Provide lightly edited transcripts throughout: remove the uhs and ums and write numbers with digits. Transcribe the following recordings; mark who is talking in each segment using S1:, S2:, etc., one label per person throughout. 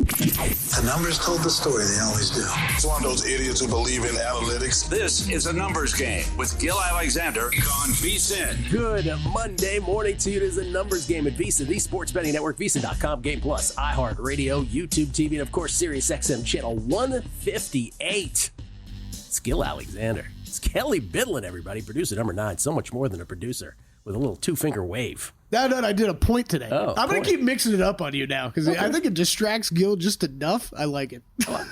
S1: The numbers told the story. They always do.
S2: It's one of those idiots who believe in analytics.
S3: This is a numbers game with Gill Alexander on VSiN.
S4: Good Monday morning to you. It is a numbers game at VSiN, the sports betting network, VSiN.com, Game Plus, iHeartRadio, YouTube TV, and of course, Sirius XM channel 158. It's Gill Alexander. It's Kelley Bydlon, everybody. Producer number 9. So much more than a producer with a little two-finger wave.
S5: No, I did a point today.
S4: Oh,
S5: I'm going to keep mixing it up on you now because I think it distracts Gill just enough. I like it. Got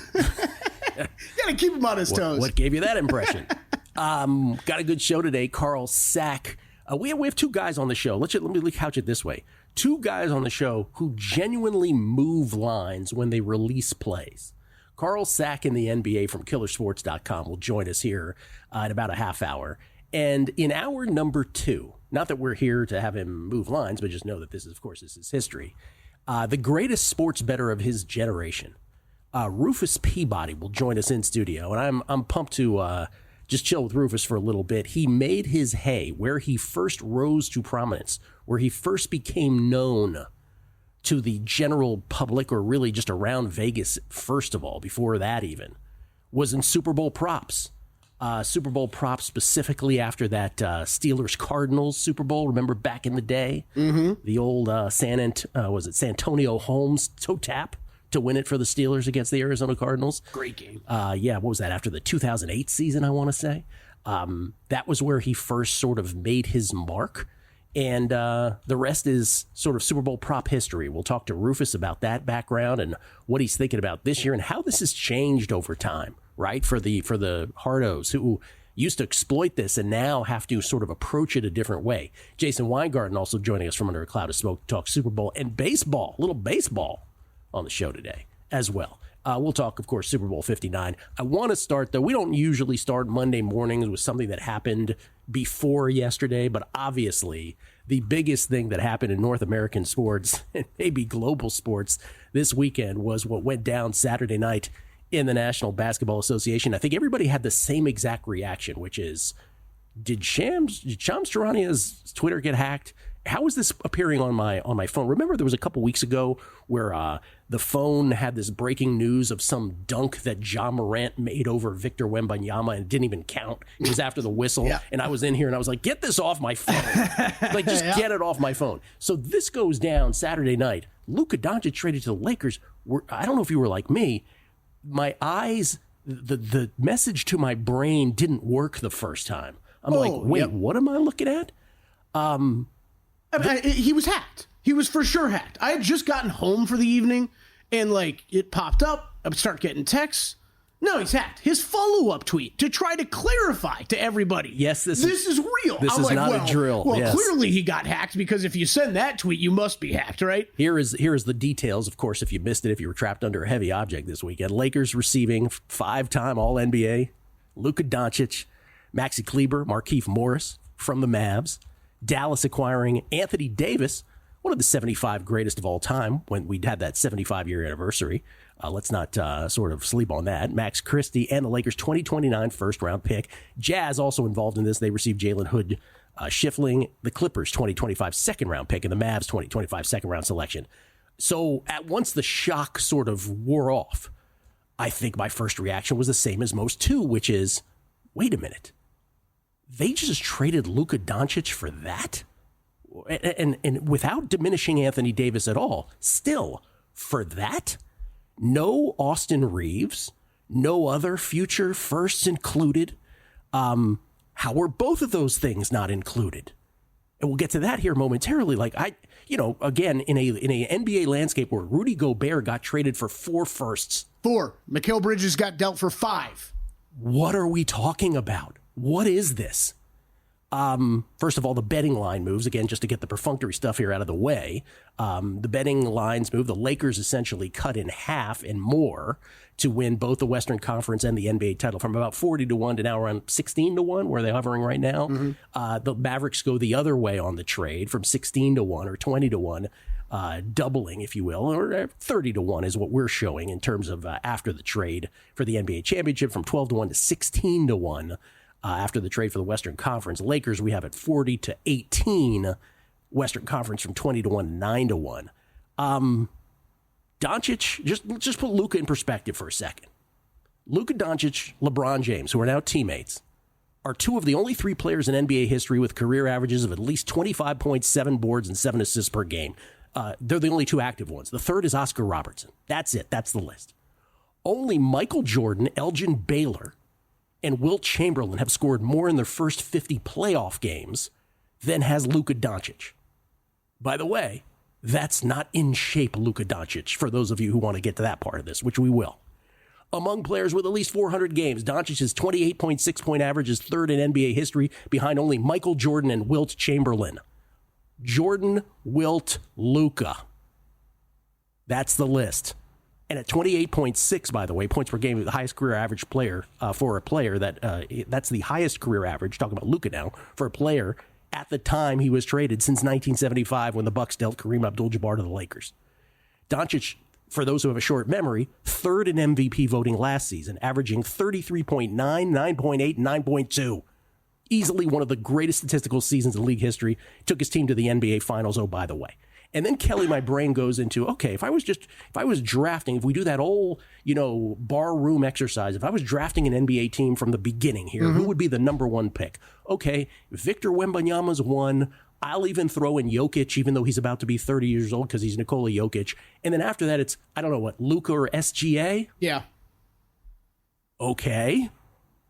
S5: to keep him on his toes.
S4: What gave you that impression? Got a good show today. Carl Sack. We have two guys on the show. Let me couch it this way. Two guys on the show who genuinely move lines when they release plays. Carl Sack in the NBA from killersports.com will join us here in about a half hour. And in hour number 2, not that we're here to have him move lines, but just know that this is history. The greatest sports bettor of his generation, Rufus Peabody, will join us in studio. And I'm pumped to just chill with Rufus for a little bit. He made his hay where he first rose to prominence, where he first became known to the general public, or really just around Vegas, first of all, before that even, was in Super Bowl props. Super Bowl props specifically after that Steelers-Cardinals Super Bowl. Remember back in the day? Mm-hmm. The old Santonio Holmes toe tap to win it for the Steelers against the Arizona Cardinals.
S5: Great game.
S4: What was that? After the 2008 season, I want to say. That was where he first sort of made his mark. And the rest is sort of Super Bowl prop history. We'll talk to Rufus about that background and what he's thinking about this year and how this has changed over time, right? For the hardos who used to exploit this and now have to sort of approach it a different way. Jason Weingarten also joining us from under a cloud of smoke to talk Super Bowl and baseball, little baseball on the show today as well. We'll talk, of course, Super Bowl 59. I want to start, though. We don't usually start Monday mornings with something that happened before yesterday, but obviously the biggest thing that happened in North American sports and maybe global sports this weekend was what went down Saturday night in the National Basketball Association. I think everybody had the same exact reaction, which is, did Shams Charania's Twitter get hacked? How is this appearing on my phone? Remember, there was a couple weeks ago where the phone had this breaking news of some dunk that Ja Morant made over Victor Wembanyama and it didn't even count. It was after the whistle. Yeah. And I was in here and I was like, get this off my phone. Get it off my phone. So this goes down Saturday night. Luka Doncic traded to the Lakers. I don't know if you were like me. My eyes, the message to my brain didn't work the first time. I'm wait, what am I looking at?
S5: He was hacked. He was for sure hacked. I had just gotten home for the evening, and it popped up. I would start getting texts. No, he's hacked. His follow-up tweet to try to clarify to everybody.
S4: Yes, this
S5: is real.
S4: This is not a drill.
S5: Well,
S4: yes.
S5: Clearly he got hacked because if you send that tweet, you must be hacked, right?
S4: Here is the details. Of course, if you missed it, if you were trapped under a heavy object this weekend, Lakers receiving 5-time All-NBA Luka Doncic, Maxi Kleber, Markieff Morris from the Mavs. Dallas acquiring Anthony Davis, one of the 75 greatest of all time when we had that 75-year anniversary. Let's not sort of sleep on that. Max Christie and the Lakers' 2029 first-round pick. Jazz also involved in this. They received Jalen Hood Schiffling, the Clippers' 2025 second-round pick, and the Mavs' 2025 second-round selection. So at once the shock sort of wore off, I think my first reaction was the same as most too, which is, wait a minute. They just traded Luka Doncic for that? And without diminishing Anthony Davis at all, still, for that? No Austin Reeves, no other future firsts included. How were both of those things not included? And we'll get to that here momentarily. Again, in a NBA landscape where Rudy Gobert got traded for 4 firsts.
S5: 4. Mikal Bridges got dealt for 5.
S4: What are we talking about? What is this? First of all, the betting line moves, again, just to get the perfunctory stuff here out of the way. The betting lines move. The Lakers essentially cut in half and more to win both the Western Conference and the NBA title, from about 40-1 to now around 16-1, where they're hovering right now. Mm-hmm. The Mavericks go the other way on the trade, from 16-1 or 20-1, doubling, if you will, or 30-1 is what we're showing in terms of after the trade for the NBA championship, from 12-1 to 16-1. After the trade for the Western Conference. Lakers, we have at 40-18. Western Conference from 20-1 to 9-1. Doncic, just put Luka in perspective for a second. Luka Doncic, LeBron James, who are now teammates, are two of the only three players in NBA history with career averages of at least 25.7 boards and 7 assists per game. They're the only two active ones. The third is Oscar Robertson. That's it. That's the list. Only Michael Jordan, Elgin Baylor, and Wilt Chamberlain have scored more in their first 50 playoff games than has Luka Doncic. By the way, that's not in shape Luka Doncic, for those of you who want to get to that part of this, which we will. Among players with at least 400 games, Doncic's 28.6 point average is third in NBA history, behind only Michael Jordan and Wilt Chamberlain. Jordan, Wilt, Luka. That's the list. And at 28.6, by the way, points per game, the highest career average player for a player that's the highest career average, talking about Luka now, for a player at the time he was traded since 1975 when the Bucks dealt Kareem Abdul-Jabbar to the Lakers. Doncic, for those who have a short memory, third in MVP voting last season, averaging 33.9, 9.8, and 9.2. Easily one of the greatest statistical seasons in league history. Took his team to the NBA Finals, oh, by the way. And then, Kelley, my brain goes into, okay, if I was drafting, if we do that whole, bar room exercise, if I was drafting an NBA team from the beginning here, who would be the number one pick? Okay, Victor Wembanyama's one. I'll even throw in Jokic, even though he's about to be 30 years old because he's Nikola Jokic. And then after that, it's, I don't know what, Luka or SGA?
S5: Yeah.
S4: Okay.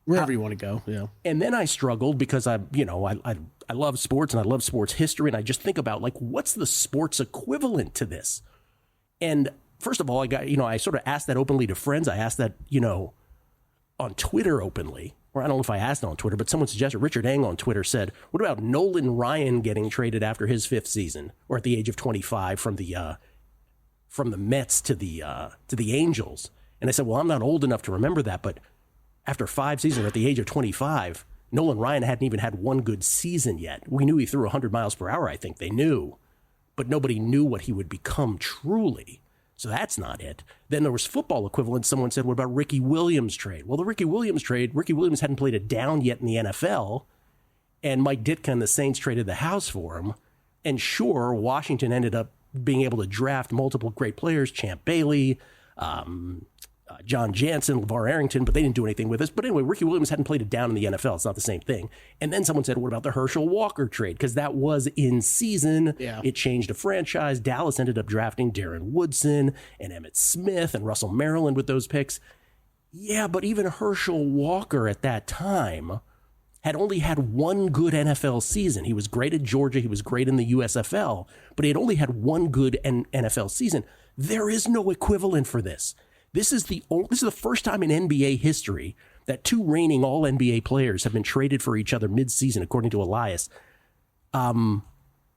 S5: Wherever you want to go, yeah.
S4: And then I struggled because I love sports and I love sports history, and I just think about, what's the sports equivalent to this? And first of all, I sort of asked that openly to friends. I asked that, on Twitter openly, or I don't know if I asked it on Twitter, but someone suggested, Richard Eng on Twitter said, what about Nolan Ryan getting traded after his fifth season, or at the age of 25 from the Mets to the Angels? And I said, well, I'm not old enough to remember that, but after 5 seasons, at the age of 25, Nolan Ryan hadn't even had one good season yet. We knew he threw 100 miles per hour, I think they knew. But nobody knew what he would become truly. So that's not it. Then there was football equivalent. Someone said, what about Ricky Williams trade? Well, the Ricky Williams trade, Ricky Williams hadn't played a down yet in the NFL. And Mike Ditka and the Saints traded the house for him. And sure, Washington ended up being able to draft multiple great players, Champ Bailey, John Jansen, LeVar Arrington, but they didn't do anything with this. But anyway, Ricky Williams hadn't played it down in the NFL. It's not the same thing. And then someone said, what about the Herschel Walker trade? Because that was in season. Yeah. It changed a franchise. Dallas ended up drafting Darren Woodson and Emmitt Smith and Russell Maryland with those picks. Yeah, but even Herschel Walker at that time had only had one good NFL season. He was great at Georgia. He was great in the USFL, but he had only had one good NFL season. There is no equivalent for this. This is the first time in NBA history that two reigning All-NBA players have been traded for each other mid-season, according to Elias.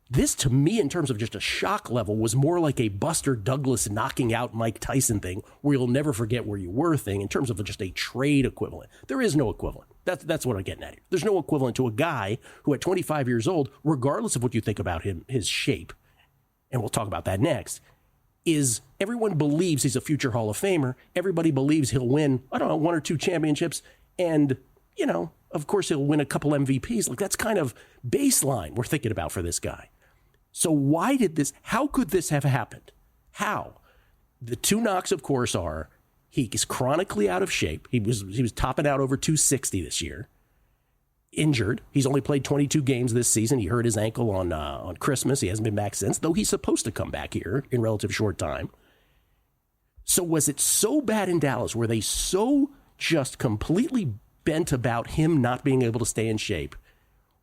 S4: This, to me, in terms of just a shock level, was more like a Buster Douglas knocking out Mike Tyson thing, where you'll never forget where you were thing, in terms of just a trade equivalent. There is no equivalent. That's what I'm getting at here. There's no equivalent to a guy who, at 25 years old, regardless of what you think about him, his shape, and we'll talk about that next, is everyone believes he's a future Hall of Famer. Everybody believes he'll win, 1 or 2 championships. And, of course, he'll win a couple MVPs. That's kind of baseline we're thinking about for this guy. So how could this have happened? How? The two knocks, of course, are he is chronically out of shape. He was topping out over 260 this year. Injured. He's only played 22 games this season. He hurt his ankle on Christmas. He hasn't been back since, though he's supposed to come back here in relative short time. So was it so bad in Dallas? Were they so just completely bent about him not being able to stay in shape?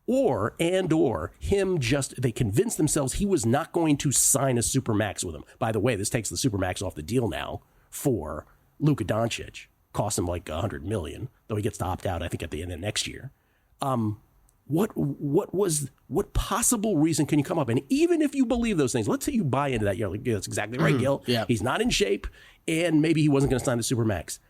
S4: Or they convinced themselves he was not going to sign a Supermax with him. By the way, this takes the Supermax off the deal now for Luka Doncic. Costs him like $100 million, though he gets to opt out, I think, at the end of next year. What possible reason can you come up? And even if you believe those things, let's say you buy into that. You're like, yeah, that's exactly right, Gill. Yeah. He's not in shape, and maybe he wasn't going to sign the Supermax.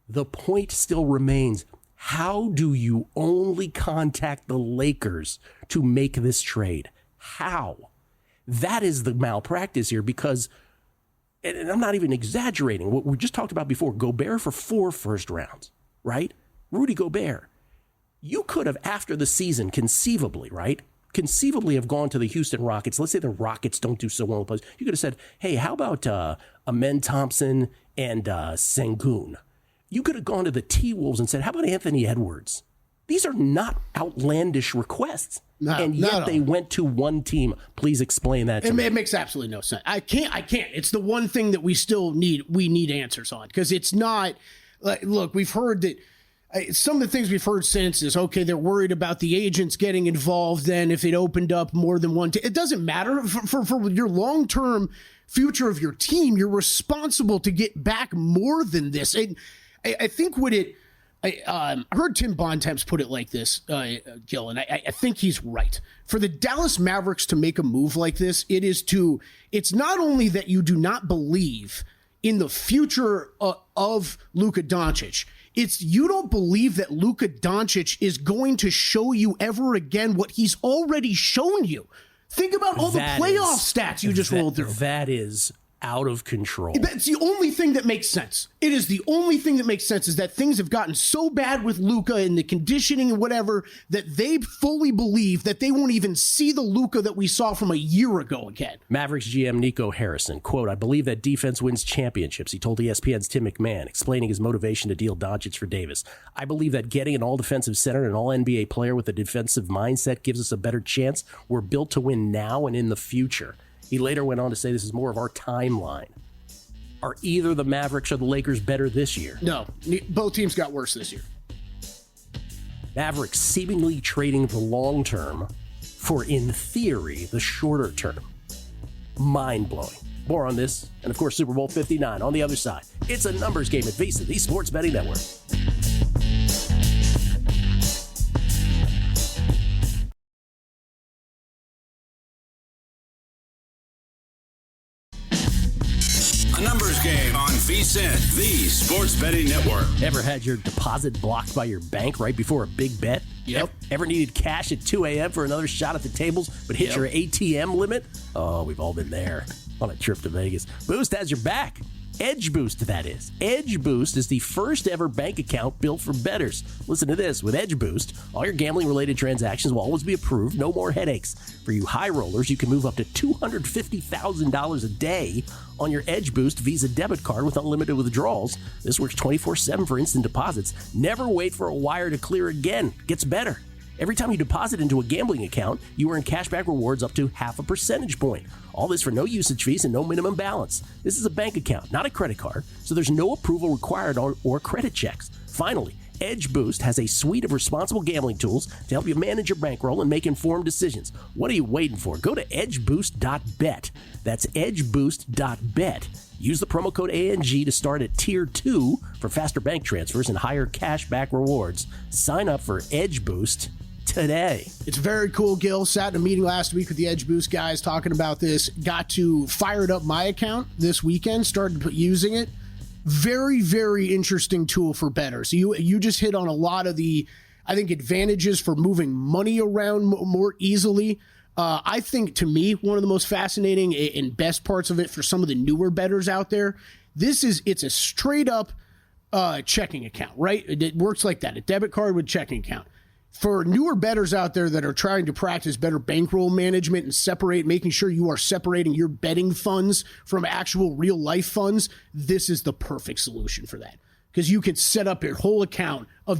S4: The point still remains, how do you only contact the Lakers to make this trade? How? That is the malpractice here, because, and I'm not even exaggerating, what we just talked about before, Gobert for 4 first rounds, right? Rudy Gobert. You could have, after the season, conceivably, right, conceivably have gone to the Houston Rockets. Let's say the Rockets don't do so well in the playoffs. You could have said, hey, how about Amen Thompson and Sengun? You could have gone to the T-Wolves and said, how about Anthony Edwards? These are not outlandish requests. And yet they went to one team. Please explain that to me.
S5: It makes absolutely no sense. I can't. It's the one thing that we still need answers on, because it's not like, look, we've heard that some of the things we've heard since is, okay, they're worried about the agents getting involved then if it opened up more than one team. It doesn't matter. For your long-term future of your team, you're responsible to get back more than this. I think I heard Tim Bontemps put it like this, Gill, and I think he's right. For the Dallas Mavericks to make a move like this, it's not only that you do not believe in the future of Luka Doncic, it's you don't believe that Luka Doncic is going to show you ever again what he's already shown you. Think about all the playoff stats you just rolled through.
S4: That is out of control.
S5: That's the only thing that makes sense. It is the only thing that makes sense, is that things have gotten so bad with Luka and the conditioning and whatever that they fully believe that they won't even see the Luka that we saw from a year ago again.
S4: Mavericks GM Nico Harrison, quote, I believe that defense wins championships. He told ESPN's Tim McMahon, explaining his motivation to deal Doncic for Davis. I believe that getting an all-defensive center and an all-NBA player with a defensive mindset gives us a better chance. We're built to win now and in the future. He later went on to say this is more of our timeline. Are either the Mavericks or the Lakers better this year?
S5: No, both teams got worse this year.
S4: Mavericks seemingly trading the long term for, in theory, the shorter term. Mind-blowing. More on this, and of course, Super Bowl 59 on the other side. It's a numbers game at Visa, the Sports Betting Network.
S3: A numbers game on VSiN, the Sports Betting Network.
S4: Ever had your deposit blocked by your bank right before a big bet?
S5: Yep.
S4: Ever needed cash at 2 a.m. for another shot at the tables, but hit your ATM limit? Oh, we've all been there on a trip to Vegas. Boost has your back. Edge Boost, that is. Edge Boost is the first ever bank account built for bettors. Listen to this. With Edge Boost, all your gambling-related transactions will always be approved. No more headaches. For you high rollers, you can move up to $250,000 a day on your Edge Boost Visa debit card with unlimited withdrawals. This works 24/7 for instant deposits. Never wait for a wire to clear again. Gets better. Every time you deposit into a gambling account, you earn cashback rewards up to 0.5 percentage point. All this for no usage fees and no minimum balance. This is a bank account, not a credit card, so there's no approval required or credit checks. Finally, Edge Boost has a suite of responsible gambling tools to help you manage your bankroll and make informed decisions. What are you waiting for? Go to edgeboost.bet. That's edgeboost.bet. Use the promo code ANG to start at Tier 2 for faster bank transfers and higher cashback rewards. Sign up for Edge Boost today.
S5: It's very cool, Gil. Sat in a meeting last week with the Edge Boost guys talking about this. Got to fired up my account this weekend, started using it. Very, very interesting tool for bettors. You just hit on a lot of the, I think, advantages for moving money around more easily. I think, to me, one of the most fascinating and best parts of it for some of the newer bettors out there, it's a straight up checking account, right? It works like that, a debit card with checking account. For newer bettors out there that are trying to practice better bankroll management and making sure you are separating your betting funds from actual real life funds, this is the perfect solution for that. Because you can set up your whole account of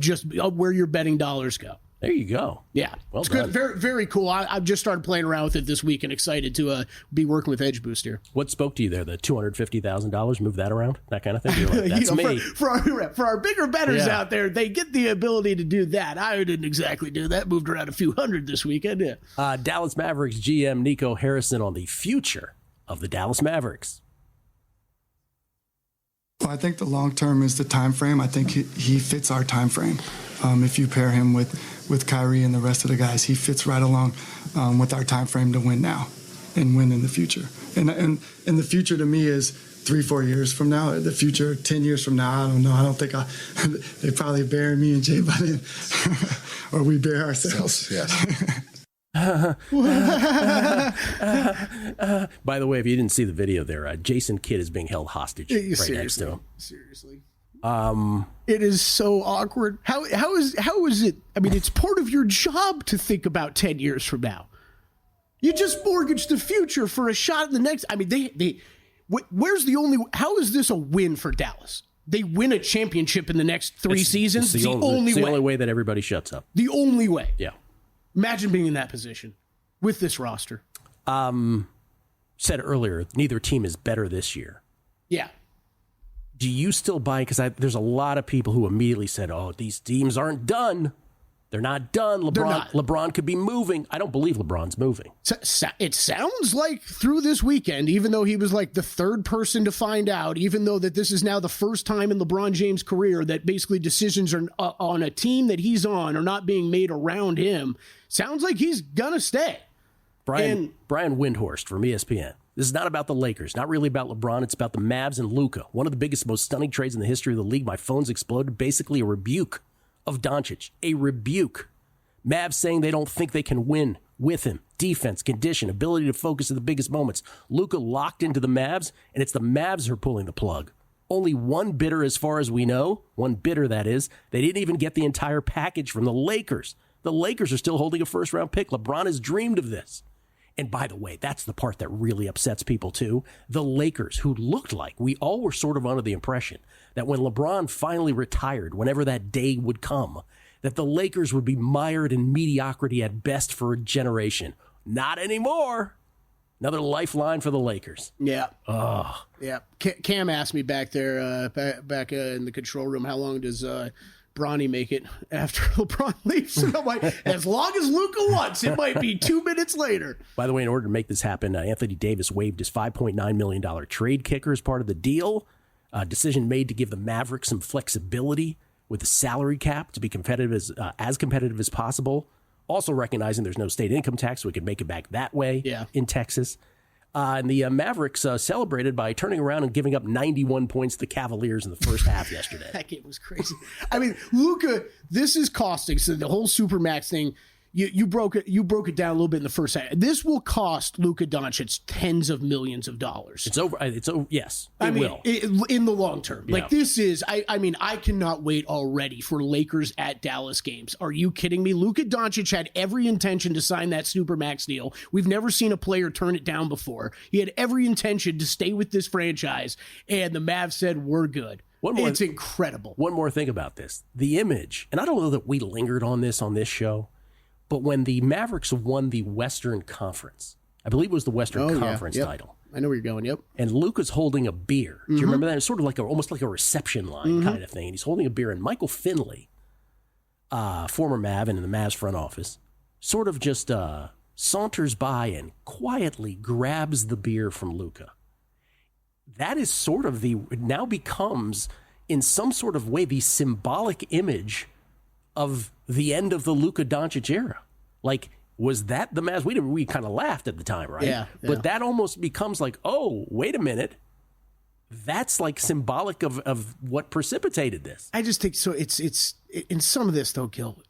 S5: where your betting dollars go.
S4: There you go.
S5: Yeah.
S4: Well
S5: it's
S4: done.
S5: good. Very, very cool. I've just started playing around with it this week and excited to be working with Edge Boost here.
S4: What spoke to you there? The $250,000, move that around? That kind of thing? You're like, that's me.
S5: For our bigger bettors out there, they get the ability to do that. I didn't exactly do that. Moved around a few hundred this weekend. Yeah.
S4: Dallas Mavericks GM Nico Harrison on the future of the Dallas Mavericks.
S6: Well, I think the long term is the time frame. I think he fits our time frame. If you pair him with Kyrie and the rest of the guys, he fits right along with our time frame to win now and win in the future. And the future to me is 3-4 years from now. The future 10 years from now, I don't know. I don't think they probably bury me and Jay by then, or we bury ourselves.
S2: Yes.
S4: By the way, if you didn't see the video there, Jason Kidd is being held hostage right next to him.
S5: Seriously. It is so awkward. How is it? I mean, it's part of your job to think about 10 years from now. You just mortgaged the future for a shot in the next. I mean, how is this a win for Dallas? They win a championship in the next three seasons. It's the only way
S4: that everybody shuts up.
S5: The only way.
S4: Yeah.
S5: Imagine being in that position with this roster.
S4: Said earlier, neither team is better this year.
S5: Yeah.
S4: Do you still buy? Because there's a lot of people who immediately said, "Oh, these teams aren't done. They're not done. LeBron could be moving." I don't believe LeBron's moving.
S5: It sounds like through this weekend, even though he was like the third person to find out, even though that this is now the first time in LeBron James' career that basically decisions are on a team that he's on are not being made around him. Sounds like he's gonna stay.
S4: Brian Windhorst from ESPN. This is not about the Lakers, not really about LeBron. It's about the Mavs and Luka. One of the biggest, most stunning trades in the history of the league. My phone's exploded. Basically a rebuke of Doncic. A rebuke. Mavs saying they don't think they can win with him. Defense, condition, ability to focus at the biggest moments. Luka locked into the Mavs, and it's the Mavs who are pulling the plug. Only one bidder as far as we know. One bidder, that is. They didn't even get the entire package from the Lakers. The Lakers are still holding a first-round pick. LeBron has dreamed of this. And by the way, that's the part that really upsets people too. The Lakers, who looked like we all were sort of under the impression that when LeBron finally retired, whenever that day would come, that the Lakers would be mired in mediocrity at best for a generation. Not anymore. Another lifeline for the Lakers.
S5: Yeah.
S4: Oh.
S5: Yeah. Cam asked me back there, back in the control room, how long does Bronny make it after LeBron leaves? And I'm like, as long as Luka wants, it might be 2 minutes later.
S4: By the way, in order to make this happen, Anthony Davis waived his $5.9 million trade kicker as part of the deal. Decision made to give the Mavericks some flexibility with the salary cap to be competitive as competitive as possible. Also recognizing there's no state income tax, so we can make it back that way in Texas. And the Mavericks celebrated by turning around and giving up 91 points to the Cavaliers in the first half yesterday.
S5: That game was crazy. I mean, Luka, this is costing. So the whole Supermax thing, you broke it down a little bit in the first half. This will cost Luka Doncic tens of millions of dollars.
S4: It's over. Yes, it will.
S5: In the long term.
S4: Yeah.
S5: Like this is, I cannot wait already for Lakers at Dallas games. Are you kidding me? Luka Doncic had every intention to sign that Supermax deal. We've never seen a player turn it down before. He had every intention to stay with this franchise, and the Mavs said, we're good. It's incredible.
S4: One more thing about this. The image, and I don't know that we lingered on this show, but when the Mavericks won the Western Conference, I believe it was the Western Conference title.
S5: I know where you're going, yep.
S4: And Luka's holding a beer. Do you remember that? It's sort of like almost like a reception line kind of thing. And he's holding a beer, and Michael Finley, former Mav and in the Mavs front office, sort of just saunters by and quietly grabs the beer from Luka. That is sort of now becomes, in some sort of way, the symbolic image of the end of the Luka Doncic era. Like, was that the Mavs? We kind of laughed at the time, right?
S5: Yeah.
S4: But that almost becomes like, oh, wait a minute. That's like symbolic of what precipitated this.
S5: I just think so. It's in some of this though, Gill.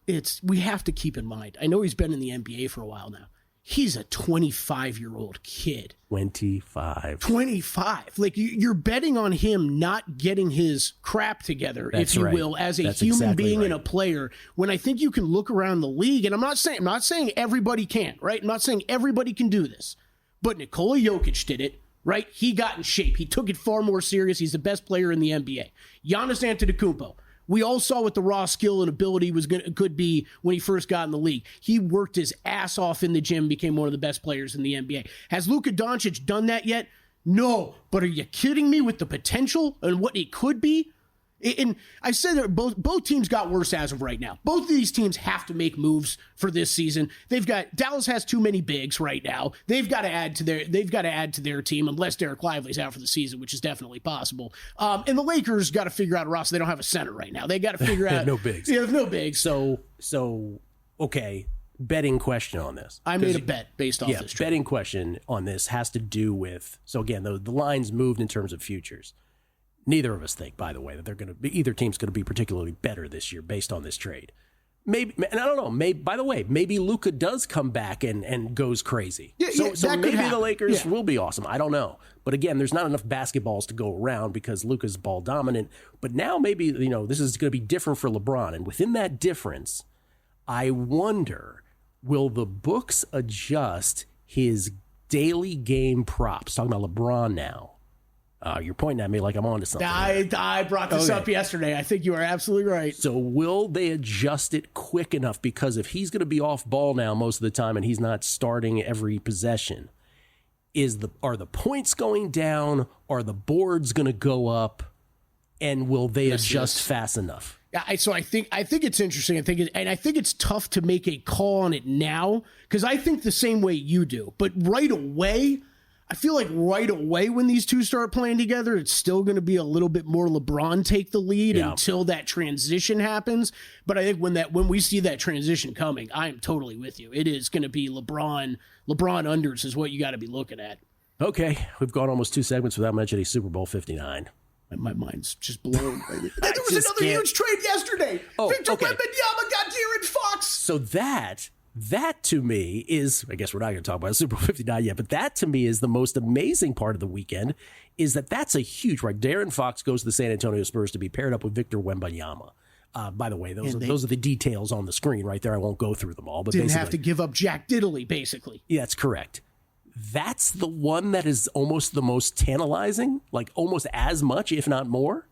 S5: We have to keep in mind. I know he's been in the NBA for a while now. He's a 25-year-old kid. 25. Like, you're betting on him not getting his crap together, if you will, as a human being and a player. When I think you can look around the league, and I'm not saying everybody can, right? I'm not saying everybody can do this. But Nikola Jokic did it, right? He got in shape. He took it far more serious. He's the best player in the NBA. Giannis Antetokounmpo. We all saw what the raw skill and ability could be when he first got in the league. He worked his ass off in the gym, became one of the best players in the NBA. Has Luka Doncic done that yet? No. But are you kidding me with the potential and what it could be? And I said that both teams got worse as of right now. Both of these teams have to make moves for this season. Dallas has too many bigs right now. They've got to add to their team unless Derek Lively's out for the season, which is definitely possible. And the Lakers got to figure out a roster. They don't have a center right now. They got to figure out
S4: no bigs.
S5: Yeah, no bigs.
S4: So okay. Betting question on this.
S5: I made a bet based off this trade.
S4: Betting question on this has to do with, so again, the lines moved in terms of futures. Neither of us think, by the way, that either team's going to be particularly better this year based on this trade. Maybe, and I don't know. Maybe Luka does come back and goes crazy. So maybe the Lakers will be awesome. I don't know. But again, there's not enough basketballs to go around because Luka's ball dominant. But now maybe this is going to be different for LeBron, and within that difference, I wonder, will the books adjust his daily game props, talking about LeBron now. You're pointing at me like I'm on to something.
S5: I brought this up yesterday. I think you are absolutely right.
S4: So will they adjust it quick enough? Because if he's going to be off ball now most of the time and he's not starting every possession, are the points going down? Are the boards going to go up? And will they adjust fast enough?
S5: So I think it's interesting. I think it's tough to make a call on it now because I think the same way you do. But right away, I feel like right away when these two start playing together, it's still going to be a little bit more LeBron take the lead until that transition happens. But I think when we see that transition coming, I am totally with you. It is going to be LeBron unders is what you got to be looking at.
S4: Okay, we've gone almost 2 segments without mentioning Super Bowl 59.
S5: My mind's just blown. There was another huge trade yesterday. Victor Wembanyama got De'Aaron Fox.
S4: So that to me is, I guess we're not going to talk about Super Bowl 59 yet, but that to me is the most amazing part of the weekend is that's a huge, right? De'Aaron Fox goes to the San Antonio Spurs to be paired up with Victor Wembanyama. By the way, those are the details on the screen right there. I won't go through them all. But
S5: didn't have to give up Jack Diddley, basically.
S4: Yeah, that's correct. That's the one that is almost the most tantalizing, like almost as much, if not more.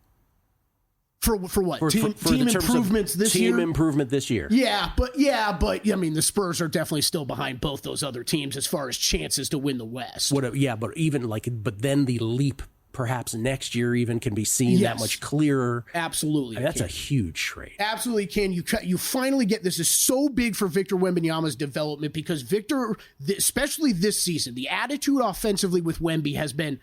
S5: For what? Team improvements this year?
S4: Team improvement this year.
S5: Yeah, but I mean, the Spurs are definitely still behind both those other teams as far as chances to win the West.
S4: But then the leap perhaps next year even can be seen that much clearer.
S5: Absolutely.
S4: That's a huge trade.
S5: Absolutely can. You finally get, this is so big for Victor Wembanyama's development because Victor, especially this season, the attitude offensively with Wemby has been,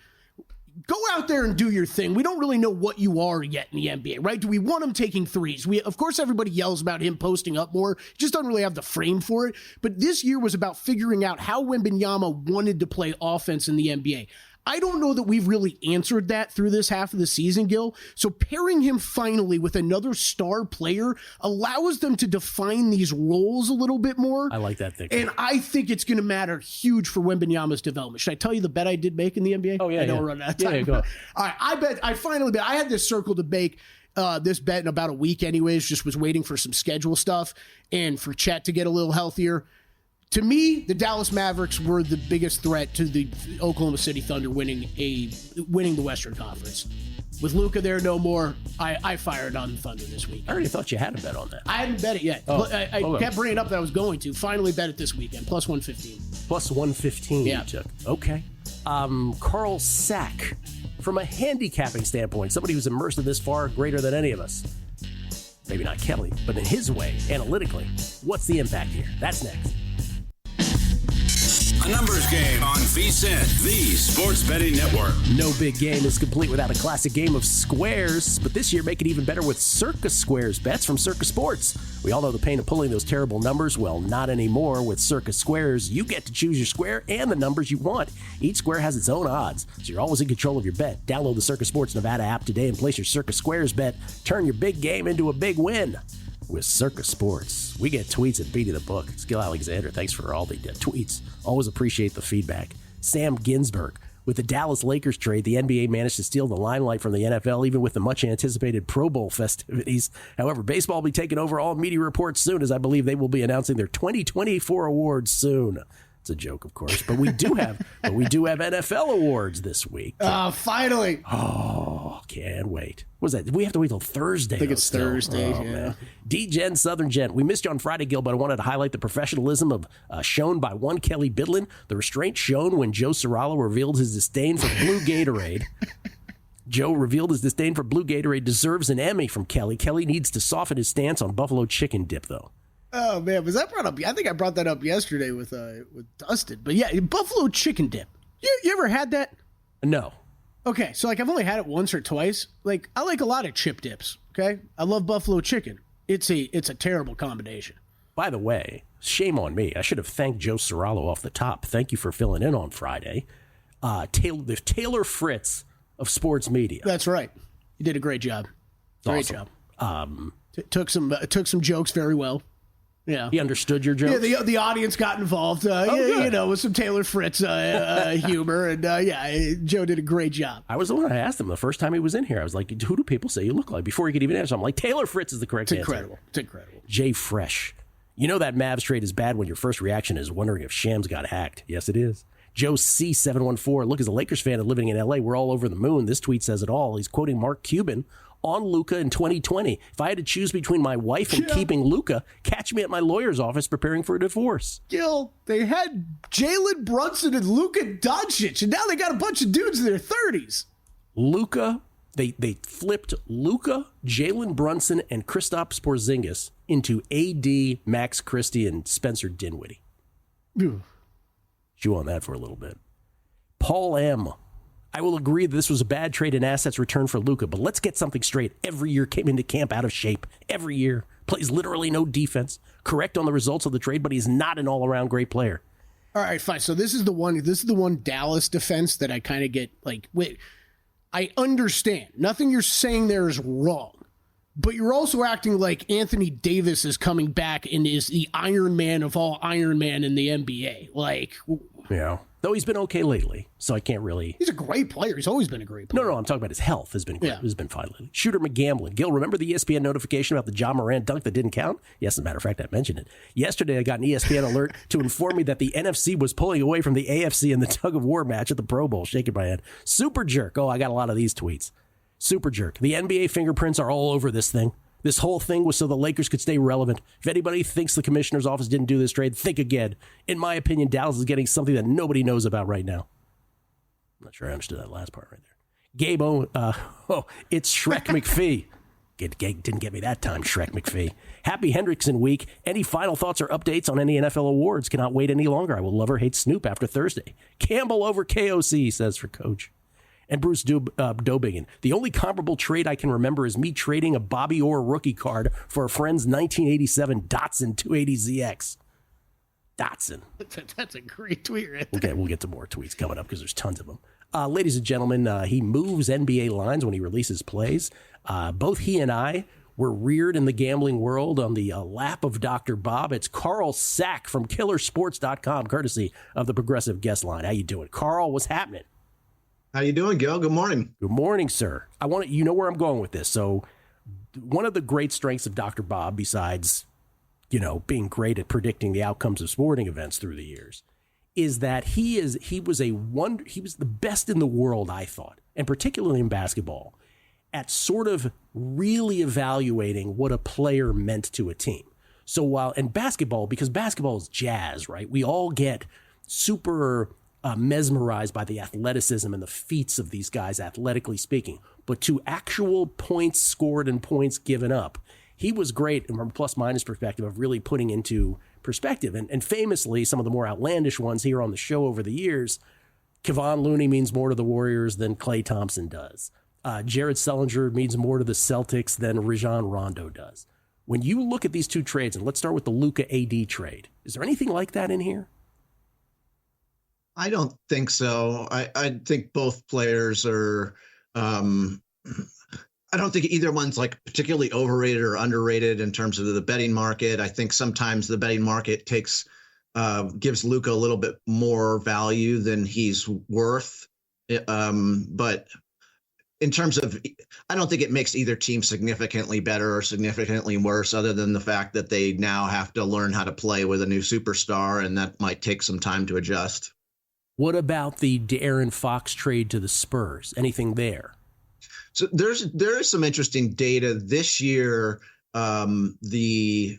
S5: go out there and do your thing. We don't really know what you are yet in the NBA, right? Do we want him taking threes? Of course, everybody yells about him posting up more. He just doesn't really have the frame for it. But this year was about figuring out how Wembanyama wanted to play offense in the NBA. I don't know that we've really answered that through this half of the season, Gill. So pairing him finally with another star player allows them to define these roles a little bit more.
S4: I like that thinking.
S5: And I think it's going to matter huge for Wembanyama's development. Should I tell you the bet I did make in the NBA?
S4: Oh, yeah.
S5: I know we're running out of time.
S4: Yeah, go.
S5: All right, I finally bet. I had this circle to make this bet in about a week anyways, just was waiting for some schedule stuff and for Chet to get a little healthier. To me, the Dallas Mavericks were the biggest threat to the Oklahoma City Thunder winning the Western Conference. With Luka there no more, I fired on the Thunder this week.
S4: I already thought you had a bet on that.
S5: I hadn't bet it yet. I kept bringing it up that I was going to. Finally bet it this weekend, plus 115.
S4: Plus 115
S5: yeah.
S4: You took. Okay. Carl Sack, from a handicapping standpoint, somebody who's immersed in this far greater than any of us. Maybe not Kelley, but in his way, analytically, what's the impact here? That's next.
S3: A numbers game on VSiN, the sports betting network.
S4: No big game is complete without a classic game of squares, but this year make it even better with Circa Squares bets from Circa Sports. We all know the pain of pulling those terrible numbers. Well, not anymore. With Circa Squares, you get to choose your square and the numbers you want. Each square has its own odds, so you're always in control of your bet. Download the Circa Sports Nevada app today and place your Circa Squares bet. Turn your big game into a big win with Circa Sports. We get tweets at Beating the Book. It's Gill Alexander. Thanks for all the tweets. Always appreciate the feedback. Sam Ginsberg. With the Dallas Lakers trade, the NBA managed to steal the limelight from the NFL, even with the much-anticipated Pro Bowl festivities. However, baseball will be taking over all media reports soon, as I believe they will be announcing their 2024 awards soon. It's a joke, of course, but we do have NFL awards this week.
S5: Finally!
S4: Oh, can't wait. What was that? We have to wait till Thursday.
S5: I think it's Thursday.
S4: Oh, yeah. D-Gen, Southern Gent. We missed you on Friday, Gill, but I wanted to highlight the professionalism of shown by one Kelley Bydlon, the restraint shown when Joe Serralo revealed his disdain for blue Gatorade. Joe revealed his disdain for blue Gatorade deserves an Emmy from Kelley. Kelley needs to soften his stance on buffalo chicken dip, though.
S5: Oh, man, was that brought up? I think I brought that up yesterday with Dustin. But yeah, buffalo chicken dip. You ever had that?
S4: No.
S5: Okay, so I've only had it once or twice. I like a lot of chip dips, okay? I love buffalo chicken. It's a terrible combination.
S4: By the way, shame on me. I should have thanked Joe Serralo off the top. Thank you for filling in on Friday. Taylor Fritz of sports media.
S5: That's right. You did a great job. Great
S4: awesome.
S5: Job. Took some jokes very well. Yeah,
S4: he understood your jokes.
S5: Yeah, the audience got involved. With some Taylor Fritz humor, and Joe did a great job.
S4: I was the one I asked him the first time he was in here. I was like, "Who do people say you look like?" Before he could even answer, I'm like, "Taylor Fritz is the correct answer."
S5: It's incredible.
S4: Jay Fresh. You know that Mavs trade is bad when your first reaction is wondering if Shams got hacked. Yes, it is. Joe C714, look, as a Lakers fan and living in L.A., we're all over the moon. This tweet says it all. He's quoting Mark Cuban on Luka in 2020. If I had to choose between my wife and keeping Luka, catch me at my lawyer's office preparing for a divorce.
S5: Gill, they had Jalen Brunson and Luka Doncic, and now they got a bunch of dudes in their 30s.
S4: Luka, they flipped Luka, Jalen Brunson, and Kristaps Porzingis into AD, Max Christie, and Spencer Dinwiddie. Chew on that for a little bit. Paul M. I will agree that this was a bad trade in assets return for Luka, but let's get something straight. Every year came into camp out of shape. Every year. Plays literally no defense. Correct on the results of the trade, but he's not an all-around great player.
S5: All right, fine. So this is the one Dallas defense that I kind of get like, wait, I understand. Nothing you're saying there is wrong. But you're also acting like Anthony Davis is coming back and is the Iron Man of all Iron Man in the NBA. Like,
S4: yeah. Though he's been okay lately, so I can't really.
S5: He's a great player. He's always been a great player.
S4: No, I'm talking about his health has been great.
S5: Yeah.
S4: Has been fine lately. Shooter McGamblin. Gil, remember the ESPN notification about the Ja Morant dunk that didn't count? Yes, as a matter of fact, I mentioned it. Yesterday, I got an ESPN alert to inform me that the NFC was pulling away from the AFC in the tug-of-war match at the Pro Bowl. Shaking my head. Super jerk. Oh, I got a lot of these tweets. Super jerk. The NBA fingerprints are all over this thing. This whole thing was so the Lakers could stay relevant. If anybody thinks the commissioner's office didn't do this trade, think again. In my opinion, Dallas is getting something that nobody knows about right now. I'm not sure I understood that last part right there. Gabe, it's Shrek McPhee. Didn't get me that time, Shrek McPhee. Happy Hendrickson week. Any final thoughts or updates on any NFL awards? Cannot wait any longer. I will love or hate Snoop after Thursday. Campbell over KOC, says for Coach. And Bruce Dobingen. The only comparable trade I can remember is me trading a Bobby Orr rookie card for a friend's 1987 Datsun 280ZX. Datsun.
S5: That's a great tweet right there.
S4: Okay, we'll get to more tweets coming up because there's tons of them. Ladies and gentlemen, he moves NBA lines when he releases plays. Both he and I were reared in the gambling world on the lap of Dr. Bob. It's Carl Sack from killersports.com, courtesy of the Progressive Guest Line. How you doing? Carl, what's happening?
S7: How you doing, Gil? Good morning.
S4: Good morning, sir. You know where I'm going with this. So one of the great strengths of Dr. Bob, besides, being great at predicting the outcomes of sporting events through the years, is that he was the best in the world, I thought, and particularly in basketball, at sort of really evaluating what a player meant to a team. So while in basketball, because basketball is jazz, right? We all get super mesmerized by the athleticism and the feats of these guys, athletically speaking. But to actual points scored and points given up, he was great from a plus-minus perspective of really putting into perspective. And famously, some of the more outlandish ones here on the show over the years, Kevon Looney means more to the Warriors than Klay Thompson does. Jared Sullinger means more to the Celtics than Rajon Rondo does. When you look at these two trades, and let's start with the Luka AD trade, is there anything like that in here?
S7: I don't think so. I think both players are. I don't think either one's like particularly overrated or underrated in terms of the betting market. I think sometimes the betting market gives Luka a little bit more value than he's worth. But in terms of, I don't think it makes either team significantly better or significantly worse, other than the fact that they now have to learn how to play with a new superstar, and that might take some time to adjust.
S4: What about the De'Aaron Fox trade to the Spurs? Anything there?
S7: So there is some interesting data this year. The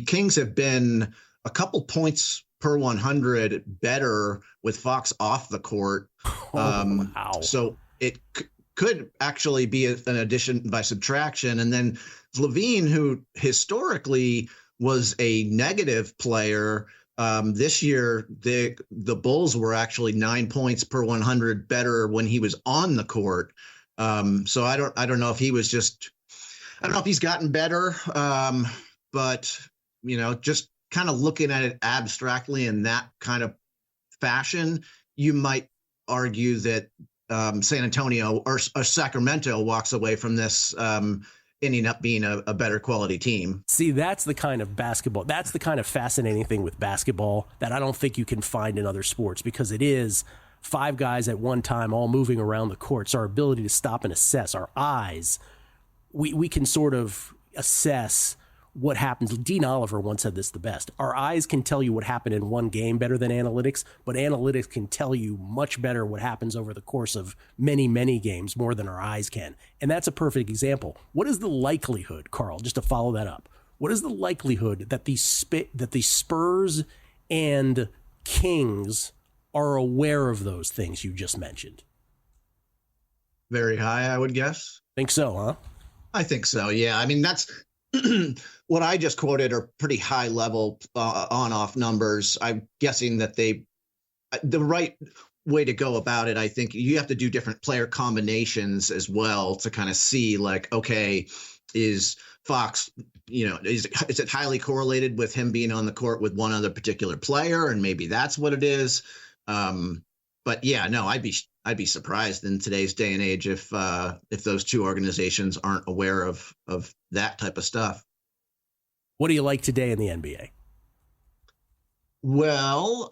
S7: Kings have been a couple points per 100 better with Fox off the court.
S4: Wow.
S7: So it could actually be an addition by subtraction. And then Levine, who historically was a negative player, this year, the Bulls were actually 9 points per 100 better when he was on the court. So I don't know if he was just, I don't know if he's gotten better, but just kind of looking at it abstractly in that kind of fashion, you might argue that San Antonio or Sacramento walks away from this ending up being a better quality team.
S4: See, that's the kind of basketball. That's the kind of fascinating thing with basketball that I don't think you can find in other sports, because it is five guys at one time all moving around the courts. Our ability to stop and assess, our eyes, we can sort of assess what happens. Dean Oliver once said this the best. Our eyes can tell you what happened in one game better than analytics, but analytics can tell you much better what happens over the course of many, many games more than our eyes can. And that's a perfect example. What is the likelihood, Carl, just to follow that up, what is the likelihood that the Spurs and Kings are aware of those things you just mentioned?
S7: Very high, I would guess.
S4: Think so, huh?
S7: I think so, yeah. I mean, that's what I just quoted are pretty high level on-off numbers. I'm guessing that the right way to go about it, I think you have to do different player combinations as well to kind of see like, okay, is Fox, is it highly correlated with him being on the court with one other particular player? And maybe that's what it is. But yeah, no, I'd be surprised in today's day and age if those two organizations aren't aware of that type of stuff.
S4: What do you like today in the NBA?
S7: Well,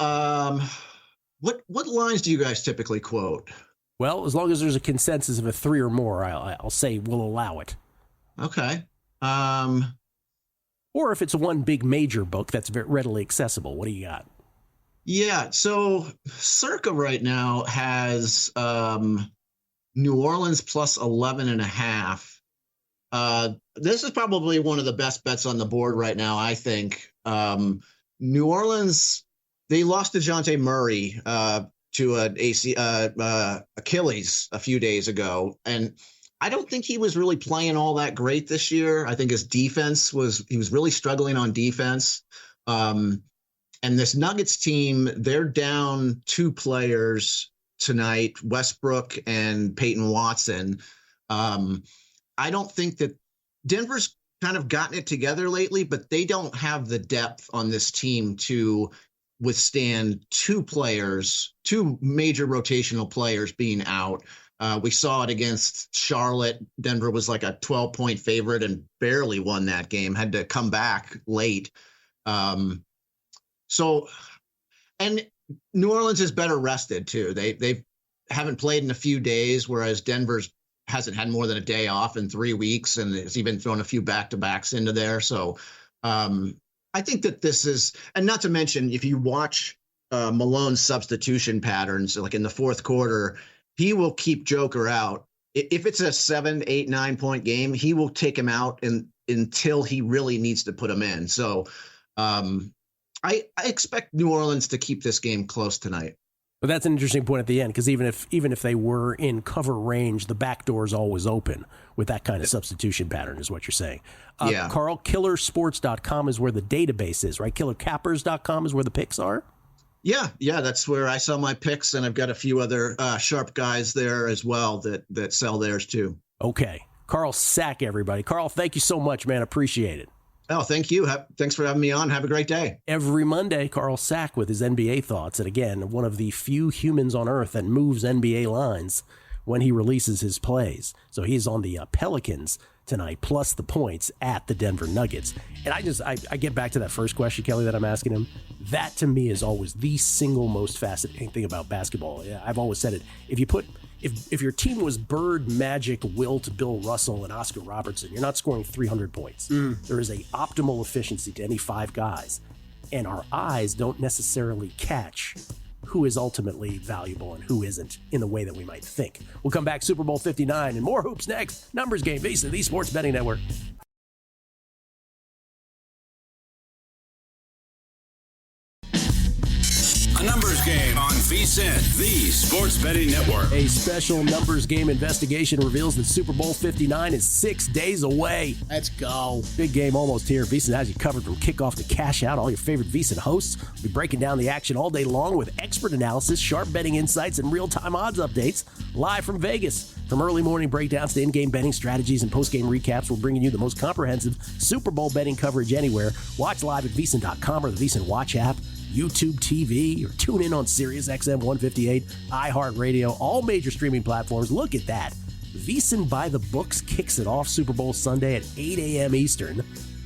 S7: what lines do you guys typically quote?
S4: Well, as long as there's a consensus of a 3 or more, I'll say we'll allow it.
S7: Okay.
S4: Or if it's one big major book that's very readily accessible, what do you got?
S7: Yeah, so Circa right now has New Orleans plus 11.5. This is probably one of the best bets on the board right now, I think. New Orleans, they lost DeJounte Murray to an Achilles a few days ago, and I don't think he was really playing all that great this year. I think his defense he was really struggling on defense. And this Nuggets team, they're down 2 players tonight, Westbrook and Peyton Watson. I don't think that Denver's kind of gotten it together lately, but they don't have the depth on this team to withstand 2 major rotational players being out. We saw it against Charlotte. Denver was like a 12-point favorite and barely won that game, had to come back late. And New Orleans is better rested too. They haven't played in a few days, whereas Denver's hasn't had more than a day off in 3 weeks, and it's even thrown a few back-to-backs into there. So I think that this is, and not to mention, if you watch Malone's substitution patterns, like in the fourth quarter, he will keep Joker out. If it's a 7, 8, 9 point game, he will take him out until he really needs to put him in. So I expect New Orleans to keep this game close tonight.
S4: But that's an interesting point at the end, because even if they were in cover range, the back door is always open with that kind of substitution pattern, is what you're saying.
S7: Yeah.
S4: Carl, killersports.com is where the database is, right? Killercappers.com is where the picks are?
S7: Yeah, that's where I sell my picks, and I've got a few other sharp guys there as well that sell theirs too.
S4: Okay. Carl Sack, everybody. Carl, thank you so much, man. Appreciate it.
S7: Oh, thank you. Thanks for having me on. Have a great day.
S4: Every Monday, Carl Sack with his NBA thoughts. And again, one of the few humans on earth that moves NBA lines when he releases his plays. So he's on the Pelicans tonight, plus the points at the Denver Nuggets. And I get back to that first question, Kelley, that I'm asking him. That to me is always the single most fascinating thing about basketball. I've always said it. If your team was Bird, Magic, Wilt, Bill Russell, and Oscar Robertson, you're not scoring 300 points. There is a optimal efficiency to any 5 guys. And our eyes don't necessarily catch who is ultimately valuable and who isn't in the way that we might think. We'll come back, Super Bowl 59, and more hoops next. Numbers Game, VSiN, the Sports Betting Network.
S3: A numbers game on VSiN, the Sports Betting Network.
S4: A special numbers game investigation reveals that Super Bowl 59 is 6 days away.
S5: Let's go.
S4: Big game almost here. VSiN has you covered from kickoff to cash out. All your favorite VSiN hosts will be breaking down the action all day long with expert analysis, sharp betting insights, and real-time odds updates live from Vegas. From early morning breakdowns to in-game betting strategies and post-game recaps, we're bringing you the most comprehensive Super Bowl betting coverage anywhere. Watch live at VSiN.com or the VSiN Watch app, YouTube TV, or tune in on Sirius XM 158, iHeartRadio, all major streaming platforms. Look at that. VSiN by the Books kicks it off Super Bowl Sunday at 8 a.m. Eastern.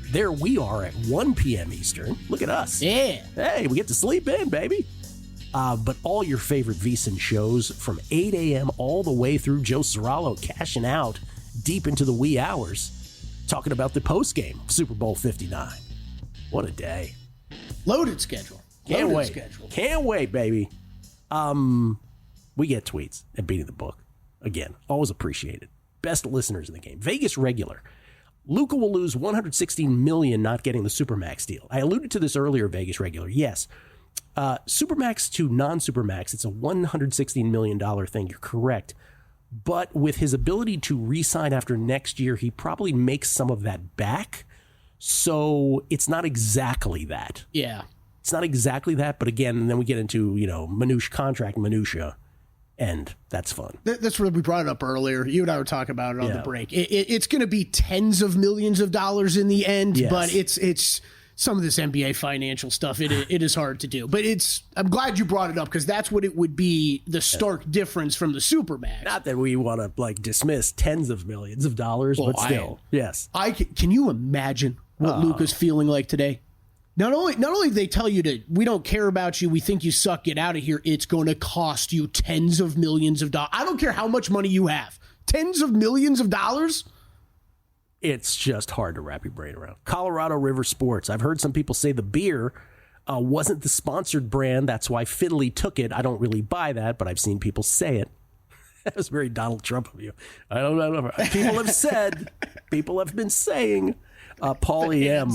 S4: There we are at 1 p.m. Eastern. Look at us.
S5: Yeah.
S4: Hey, we get to sleep in, baby. But all your favorite VSiN shows from 8 a.m. all the way through Joe Serralo cashing out deep into the wee hours. talking about the post game Super Bowl 59. What a day.
S5: Loaded schedule.
S4: Can't wait.
S5: Schedule.
S4: Can't wait, baby. We get tweets at Beating the Book. Again, always appreciated. Best listeners in the game. Vegas regular. Luka will lose $116 million not getting the Supermax deal. I alluded to this earlier, Vegas regular. Yes. Supermax to non-Supermax, it's a $116 million thing. You're correct. But with his ability to re-sign after next year, he probably makes some of that back. So it's not exactly that.
S5: Yeah.
S4: It's not exactly that. But again, then we get into, contract minutia. And that's fun.
S5: That's where we brought it up earlier. You and I were talking about it on the break. It's going to be tens of millions of dollars in the end, yes. But it's some of this NBA financial stuff. It is hard to do. But I'm glad you brought it up because that's what it would be, the stark difference from the Supermax.
S4: Not that we want to dismiss tens of millions of dollars, but still, yes.
S5: Can you imagine what Luka's feeling like today? Not only do they tell you we don't care about you, we think you suck, get out of here, it's going to cost you tens of millions of dollars. I don't care how much money you have. Tens of millions of dollars?
S4: It's just hard to wrap your brain around. Colorado River Sports. I've heard some people say the beer wasn't the sponsored brand. That's why Fiddly took it. I don't really buy that, but I've seen people say it. That was very Donald Trump of you. I don't know. People have said, people have been saying. Paulie M.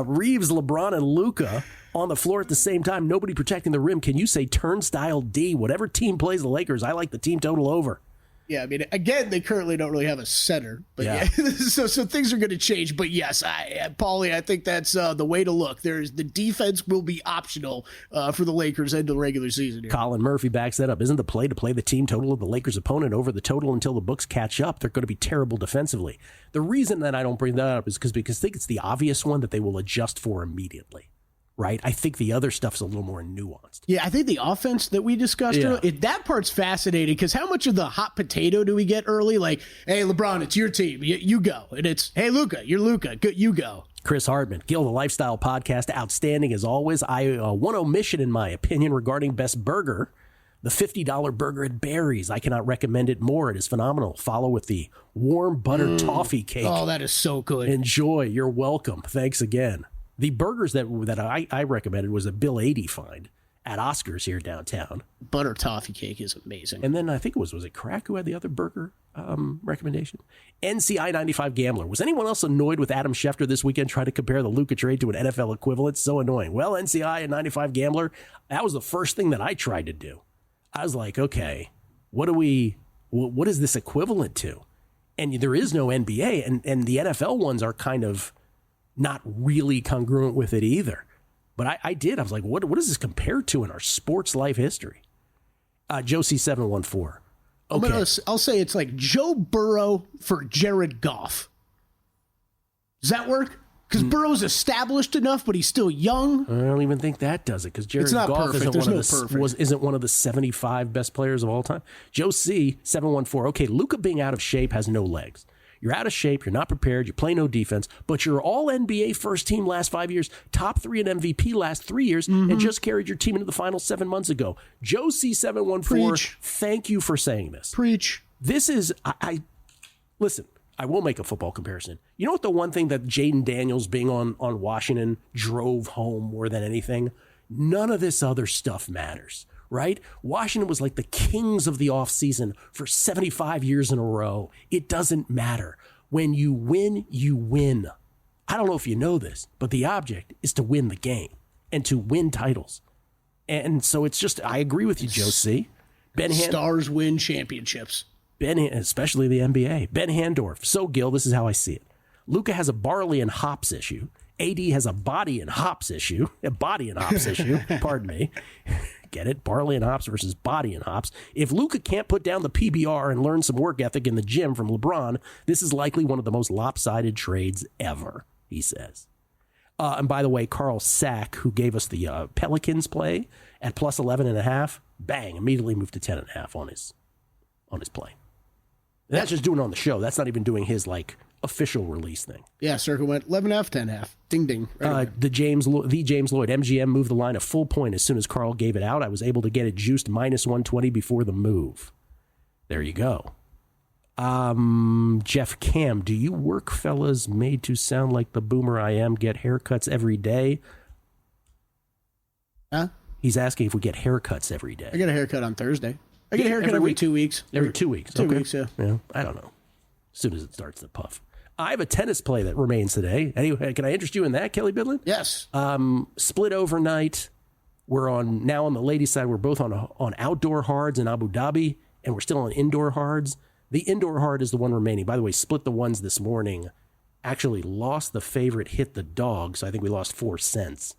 S4: Reeves, LeBron, and Luka on the floor at the same time. Nobody protecting the rim. Can you say turnstile D? Whatever team plays the Lakers, I like the team total over.
S5: Yeah, I mean, again, they currently don't really have a center, but yeah. so things are going to change. But yes, Paulie, I think that's the way to look. The defense will be optional for the Lakers into the regular season. Here.
S4: Colin Murphy backs that up. Isn't the play to play the team total of the Lakers' opponent over the total until the books catch up? They're going to be terrible defensively. The reason that I don't bring that up is because I think it's the obvious one that they will adjust for immediately. Right? I think the other stuff's a little more nuanced.
S5: Yeah, I think the offense that we discussed earlier, that part's fascinating because how much of the hot potato do we get early? Like, hey, LeBron, it's your team. You go. And it's, hey, Luka, you're Luka. You go.
S4: Chris Hardman, Gill, the Lifestyle Podcast, outstanding as always. One omission, in my opinion, regarding best burger, the $50 burger at Barry's. I cannot recommend it more. It is phenomenal. Follow with the warm butter toffee cake.
S5: Oh, that is so good.
S4: Enjoy. You're welcome. Thanks again. The burgers that I recommended was a Bill 80 find at Oscars here downtown.
S5: Butter toffee cake is amazing.
S4: And then I think was it Crack who had the other burger recommendation? NCI 95 Gambler. Was anyone else annoyed with Adam Schefter this weekend trying to compare the Luka trade to an NFL equivalent? So annoying. Well, NCI and 95 Gambler, that was the first thing that I tried to do. I was like, okay, what is this equivalent to? And there is no NBA, and the NFL ones are kind of not really congruent with it either. But I did. I was like, what does this compare to in our sports life history? Josie 714. Okay.
S5: I'll say it's like Joe Burrow for Jared Goff. Does that work? Because Burrow's established enough, but he's still young.
S4: I don't even think that does it, because Jared Goff isn't one of the 75 best players of all time. Joe C. 714. Okay, Luka being out of shape has no legs. You're out of shape, you're not prepared, you play no defense, but you're all NBA first team last 5 years, top 3 in MVP last 3 years, and just carried your team into the finals 7 months ago. Joe C714, thank you for saying this.
S5: Preach.
S4: This is, listen, I will make a football comparison. You know what the one thing that Jaden Daniels being on Washington drove home more than anything? None of this other stuff matters. Right? Washington was like the kings of the offseason for 75 years in a row. It doesn't matter. When you win, you win. I don't know if you know this, but the object is to win the game and to win titles. And so it's just, I agree with you, Joe C.
S5: Stars win championships.
S4: Especially the NBA. Ben Handorf. So, Gill, this is how I see it. Luka has a barley and hops issue. AD has a body and hops issue. Pardon me. Get it? Barley and hops versus body and hops. If Luka can't put down the PBR and learn some work ethic in the gym from LeBron, this is likely one of the most lopsided trades ever, he says. And by the way, Carl Sack, who gave us the Pelicans play at plus 11.5, bang, immediately moved to 10.5 on his play. And that's just doing it on the show. That's not even doing his official release thing.
S5: Yeah, Circle went 11.5, 10.5. Ding, ding. Right
S4: the James Lloyd, MGM moved the line a full point as soon as Carl gave it out. I was able to get it juiced minus 120 before the move. There you go. Jeff Cam, do you work fellas made to sound like the boomer I am, get haircuts every day?
S5: Huh?
S4: He's asking if we get haircuts every day.
S5: I get a haircut on Thursday. I get a haircut every 2 weeks.
S4: Every 2 weeks.
S5: 2 weeks, yeah.
S4: I don't know. As soon as it starts to puff. I have a tennis play that remains today. Anyway, can I interest you in that, Kelley Bydlon?
S5: Yes.
S4: Split overnight. We're now on the ladies' side. We're both on outdoor hards in Abu Dhabi, and we're still on indoor hards. The indoor hard is the one remaining. By the way, split the ones this morning. Actually lost the favorite, hit the dog, so I think we lost 4 cents.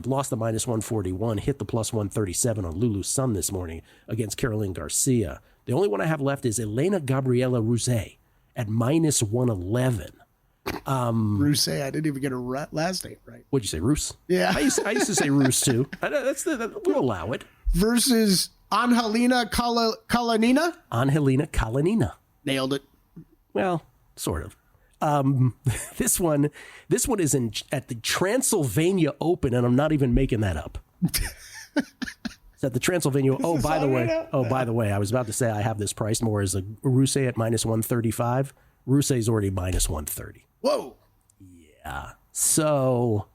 S4: Lost the minus 141, hit the plus 137 on Lulu Sun this morning against Caroline Garcia. The only one I have left is Elena Gabriela Ruse at minus 111.
S5: Ruse, I didn't even get her last name right.
S4: What'd you say, Ruse?
S5: Yeah.
S4: I used to say Ruse too. We'll allow it.
S5: Versus Angelina Kalanina?
S4: Angelina Kalanina.
S5: Nailed it.
S4: Well, sort of. This one is at the Transylvania Open, and I'm not even making that up. It's at the Transylvania. By the way, I was about to say I have this priced more as a Ruse at minus 135. Ruse is already minus 130.
S5: Whoa.
S4: Yeah. So,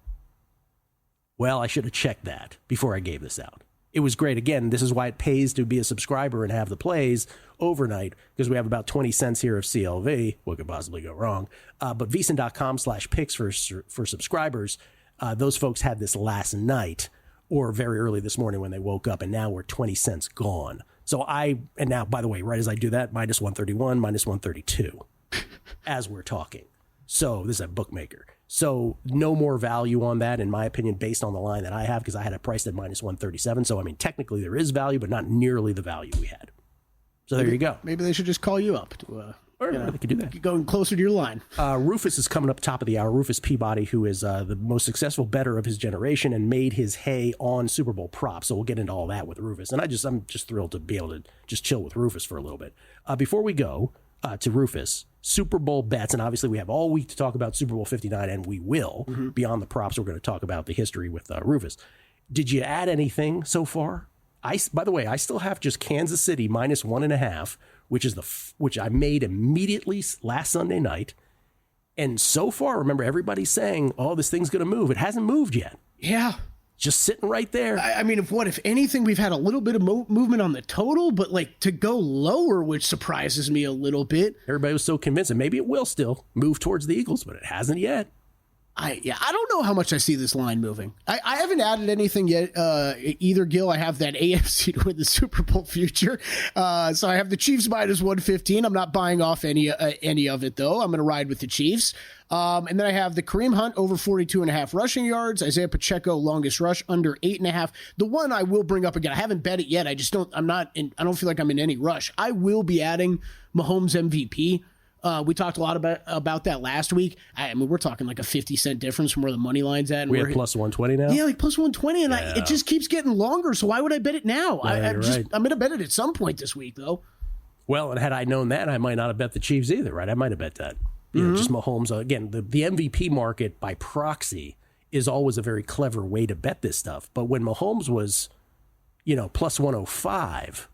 S4: well, I should have checked that before I gave this out. It was great. Again, this is why it pays to be a subscriber and have the plays overnight, because we have about 20 cents here of CLV. What could possibly go wrong? But VSiN.com/picks for subscribers. Those folks had this last night or very early this morning when they woke up, and now we're 20 cents gone. And now, by the way, right as I do that, minus 131, minus 132 as we're talking. So this is a bookmaker. So no more value on that, in my opinion, based on the line that I have, because I had it priced at minus 137. So, I mean, technically there is value, but not nearly the value we had. So there you go.
S5: Maybe they should just call you up to
S4: they could do that.
S5: Going closer to your line.
S4: Rufus is coming up top of the hour. Rufus Peabody, who is the most successful bettor of his generation and made his hay on Super Bowl props. So we'll get into all that with Rufus. And I'm just thrilled to be able to just chill with Rufus for a little bit. Before we go to Rufus, Super Bowl bets, and obviously we have all week to talk about Super Bowl 59, and we will. Mm-hmm. Beyond the props, we're going to talk about the history with Rufus. Did you add anything so far? By the way, I still have just Kansas City minus 1.5, which I made immediately last Sunday night. And so far, remember, everybody's saying, oh, this thing's going to move. It hasn't moved yet.
S5: Yeah.
S4: Just sitting right there.
S5: I mean, if anything, we've had a little bit of movement on the total, but like to go lower, which surprises me a little bit.
S4: Everybody was so convinced, and maybe it will still move towards the Eagles, but it hasn't yet.
S5: I don't know how much I see this line moving. I haven't added anything yet. Either, Gill. I have that AFC to win the Super Bowl future. So I have the Chiefs minus 115. I'm not buying off any of it, though. I'm going to ride with the Chiefs. And then I have the Kareem Hunt over 42.5 rushing yards. Isaiah Pacheco longest rush under 8.5. The one I will bring up again, I haven't bet it yet. I don't feel like I'm in any rush. I will be adding Mahomes MVP. We talked a lot about that last week. I mean, we're talking like a 50-cent difference from where the money line's at. And
S4: we're plus 120 now?
S5: Yeah, like plus 120, and it just keeps getting longer, so why would I bet it now?
S4: Yeah,
S5: I'm going to bet it at some point this week, though.
S4: Well, and had I known that, I might not have bet the Chiefs either, right? I might have bet that. You know, just Mahomes. Again, the MVP market by proxy is always a very clever way to bet this stuff. But when Mahomes was, plus 105,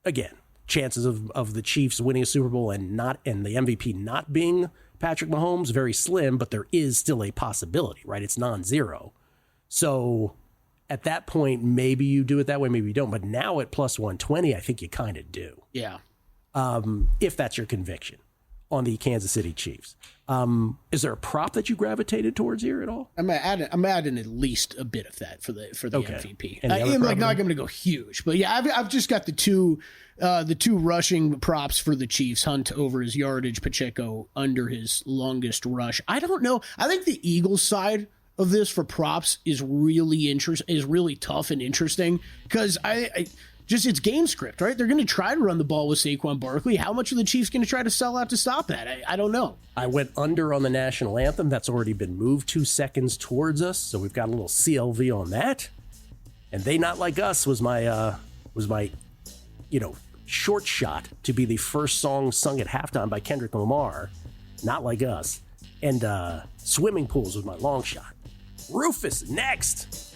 S4: again, chances of the Chiefs winning a Super Bowl and the MVP not being Patrick Mahomes, very slim, but there is still a possibility, right? It's non-zero. So at that point, maybe you do it that way, maybe you don't. But now at plus 120, I think you kind of do.
S5: Yeah.
S4: If that's your conviction on the Kansas City Chiefs. Is there a prop that you gravitated towards here at all?
S5: I'm adding at least a bit of that for the MVP.
S4: I'm
S5: not going to go huge, but yeah, I've just got the two rushing props for the Chiefs: Hunt over his yardage, Pacheco under his longest rush. I don't know. I think the Eagles side of this for props is really tough and interesting because it's game script, right? They're going to try to run the ball with Saquon Barkley. How much are the Chiefs going to try to sell out to stop that? I don't know.
S4: I went under on the national anthem. That's already been moved 2 seconds towards us, so we've got a little CLV on that. And They Not Like Us was my short shot to be the first song sung at halftime by Kendrick Lamar. Not Like Us. And Swimming Pools was my long shot. Rufus next.